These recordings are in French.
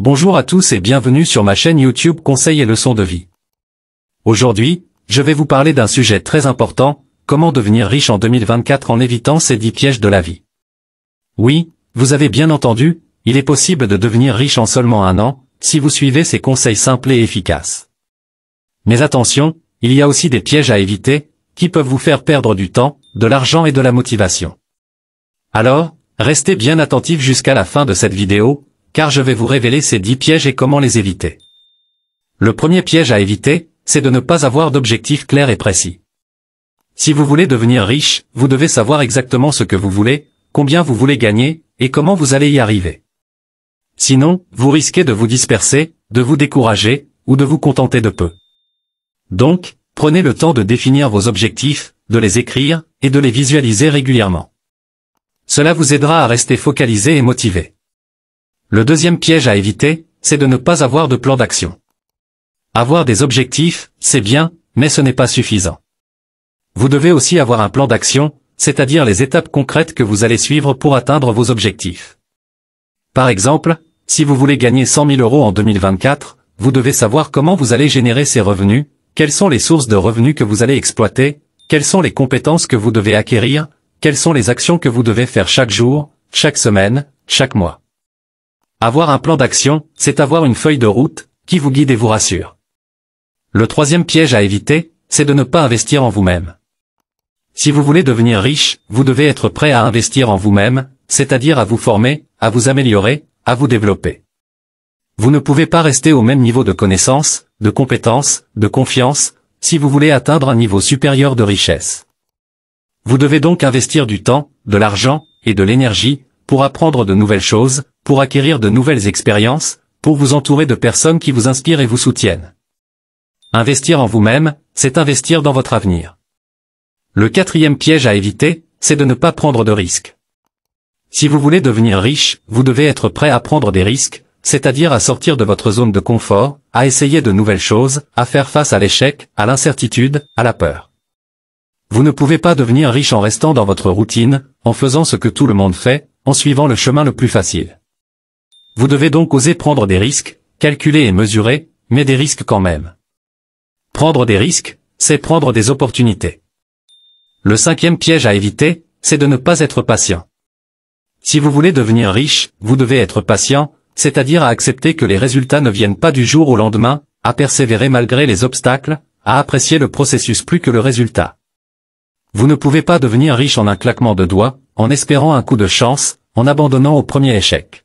Bonjour à tous et bienvenue sur ma chaîne YouTube Conseils et leçons de vie. Aujourd'hui, je vais vous parler d'un sujet très important, comment devenir riche en 2024 en évitant ces 10 pièges de la vie. Oui, vous avez bien entendu, il est possible de devenir riche en seulement un an, si vous suivez ces conseils simples et efficaces. Mais attention, il y a aussi des pièges à éviter, qui peuvent vous faire perdre du temps, de l'argent et de la motivation. Alors, restez bien attentifs jusqu'à la fin de cette vidéo, car je vais vous révéler ces 10 pièges et comment les éviter. Le premier piège à éviter, c'est de ne pas avoir d'objectif clair et précis. Si vous voulez devenir riche, vous devez savoir exactement ce que vous voulez, combien vous voulez gagner, et comment vous allez y arriver. Sinon, vous risquez de vous disperser, de vous décourager, ou de vous contenter de peu. Donc, prenez le temps de définir vos objectifs, de les écrire, et de les visualiser régulièrement. Cela vous aidera à rester focalisé et motivé. Le deuxième piège à éviter, c'est de ne pas avoir de plan d'action. Avoir des objectifs, c'est bien, mais ce n'est pas suffisant. Vous devez aussi avoir un plan d'action, c'est-à-dire les étapes concrètes que vous allez suivre pour atteindre vos objectifs. Par exemple, si vous voulez gagner 100 000 € en 2024, vous devez savoir comment vous allez générer ces revenus, quelles sont les sources de revenus que vous allez exploiter, quelles sont les compétences que vous devez acquérir, quelles sont les actions que vous devez faire chaque jour, chaque semaine, chaque mois. Avoir un plan d'action, c'est avoir une feuille de route, qui vous guide et vous rassure. Le troisième piège à éviter, c'est de ne pas investir en vous-même. Si vous voulez devenir riche, vous devez être prêt à investir en vous-même, c'est-à-dire à vous former, à vous améliorer, à vous développer. Vous ne pouvez pas rester au même niveau de connaissance, de compétence, de confiance, si vous voulez atteindre un niveau supérieur de richesse. Vous devez donc investir du temps, de l'argent, et de l'énergie, pour apprendre de nouvelles choses, pour acquérir de nouvelles expériences, pour vous entourer de personnes qui vous inspirent et vous soutiennent. Investir en vous-même, c'est investir dans votre avenir. Le quatrième piège à éviter, c'est de ne pas prendre de risques. Si vous voulez devenir riche, vous devez être prêt à prendre des risques, c'est-à-dire à sortir de votre zone de confort, à essayer de nouvelles choses, à faire face à l'échec, à l'incertitude, à la peur. Vous ne pouvez pas devenir riche en restant dans votre routine, en faisant ce que tout le monde fait, en suivant le chemin le plus facile. Vous devez donc oser prendre des risques, calculer et mesurer, mais des risques quand même. Prendre des risques, c'est prendre des opportunités. Le cinquième piège à éviter, c'est de ne pas être patient. Si vous voulez devenir riche, vous devez être patient, c'est-à-dire à accepter que les résultats ne viennent pas du jour au lendemain, à persévérer malgré les obstacles, à apprécier le processus plus que le résultat. Vous ne pouvez pas devenir riche en un claquement de doigts, en espérant un coup de chance, en abandonnant au premier échec.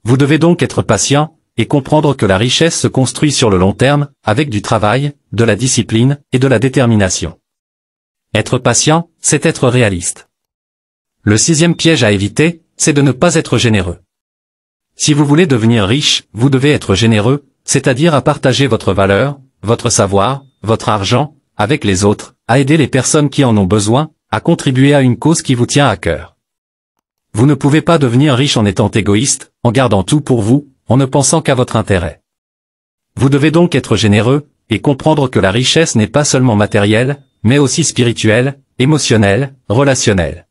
Vous devez donc être patient, et comprendre que la richesse se construit sur le long terme, avec du travail, de la discipline, et de la détermination. Être patient, c'est être réaliste. Le sixième piège à éviter, c'est de ne pas être généreux. Si vous voulez devenir riche, vous devez être généreux, c'est-à-dire à partager votre valeur, votre savoir, votre argent, avec les autres, à aider les personnes qui en ont besoin, à contribuer à une cause qui vous tient à cœur. Vous ne pouvez pas devenir riche en étant égoïste, en gardant tout pour vous, en ne pensant qu'à votre intérêt. Vous devez donc être généreux, et comprendre que la richesse n'est pas seulement matérielle, mais aussi spirituelle, émotionnelle, relationnelle.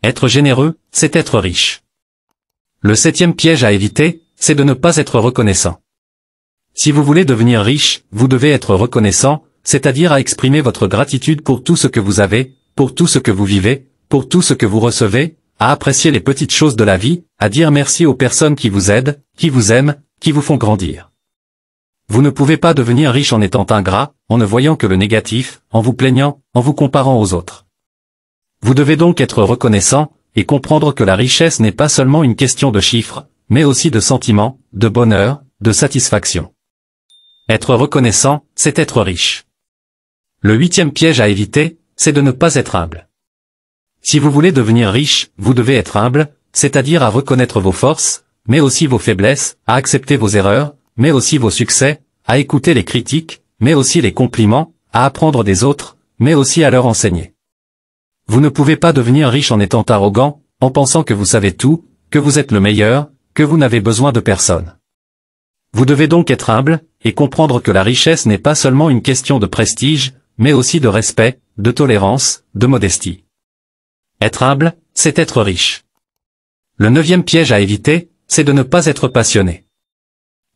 Être généreux, c'est être riche. Le septième piège à éviter, c'est de ne pas être reconnaissant. Si vous voulez devenir riche, vous devez être reconnaissant, c'est-à-dire à exprimer votre gratitude pour tout ce que vous avez, pour tout ce que vous vivez, pour tout ce que vous recevez, à apprécier les petites choses de la vie, à dire merci aux personnes qui vous aident, qui vous aiment, qui vous font grandir. Vous ne pouvez pas devenir riche en étant ingrat, en ne voyant que le négatif, en vous plaignant, en vous comparant aux autres. Vous devez donc être reconnaissant, et comprendre que la richesse n'est pas seulement une question de chiffres, mais aussi de sentiments, de bonheur, de satisfaction. Être reconnaissant, c'est être riche. Le huitième piège à éviter, c'est de ne pas être humble. Si vous voulez devenir riche, vous devez être humble, c'est-à-dire à reconnaître vos forces, mais aussi vos faiblesses, à accepter vos erreurs, mais aussi vos succès, à écouter les critiques, mais aussi les compliments, à apprendre des autres, mais aussi à leur enseigner. Vous ne pouvez pas devenir riche en étant arrogant, en pensant que vous savez tout, que vous êtes le meilleur, que vous n'avez besoin de personne. Vous devez donc être humble, et comprendre que la richesse n'est pas seulement une question de prestige, mais aussi de respect, de tolérance, de modestie. Être humble, c'est être riche. Le neuvième piège à éviter, c'est de ne pas être passionné.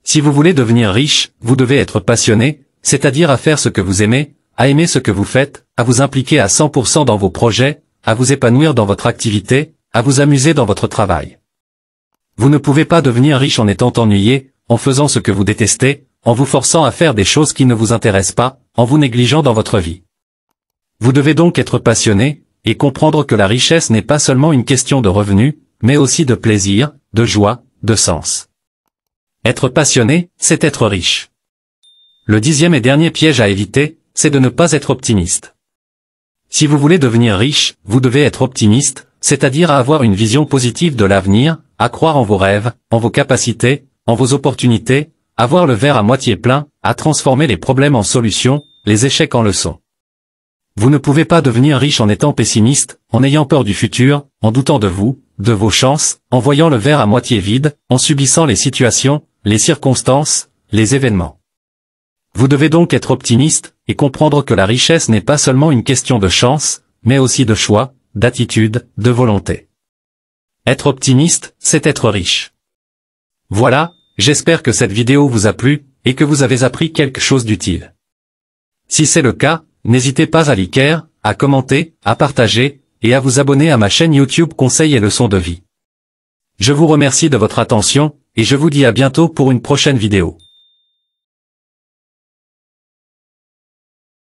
Si vous voulez devenir riche, vous devez être passionné, c'est-à-dire à faire ce que vous aimez, à aimer ce que vous faites, à vous impliquer à 100% dans vos projets, à vous épanouir dans votre activité, à vous amuser dans votre travail. Vous ne pouvez pas devenir riche en étant ennuyé, en faisant ce que vous détestez, en vous forçant à faire des choses qui ne vous intéressent pas, en vous négligeant dans votre vie. Vous devez donc être passionné, et comprendre que la richesse n'est pas seulement une question de revenus, mais aussi de plaisir, de joie, de sens. Être passionné, c'est être riche. Le 10e et dernier piège à éviter, c'est de ne pas être optimiste. Si vous voulez devenir riche, vous devez être optimiste, c'est-à-dire à avoir une vision positive de l'avenir, à croire en vos rêves, en vos capacités, en vos opportunités, à voir le verre à moitié plein, à transformer les problèmes en solutions, les échecs en leçons. Vous ne pouvez pas devenir riche en étant pessimiste, en ayant peur du futur, en doutant de vous, de vos chances, en voyant le verre à moitié vide, en subissant les situations, les circonstances, les événements. Vous devez donc être optimiste, et comprendre que la richesse n'est pas seulement une question de chance, mais aussi de choix, d'attitude, de volonté. Être optimiste, c'est être riche. Voilà, j'espère que cette vidéo vous a plu, et que vous avez appris quelque chose d'utile. Si c'est le cas, n'hésitez pas à liker, à commenter, à partager, et à vous abonner à ma chaîne YouTube Conseils et leçons de vie. Je vous remercie de votre attention, et je vous dis à bientôt pour une prochaine vidéo.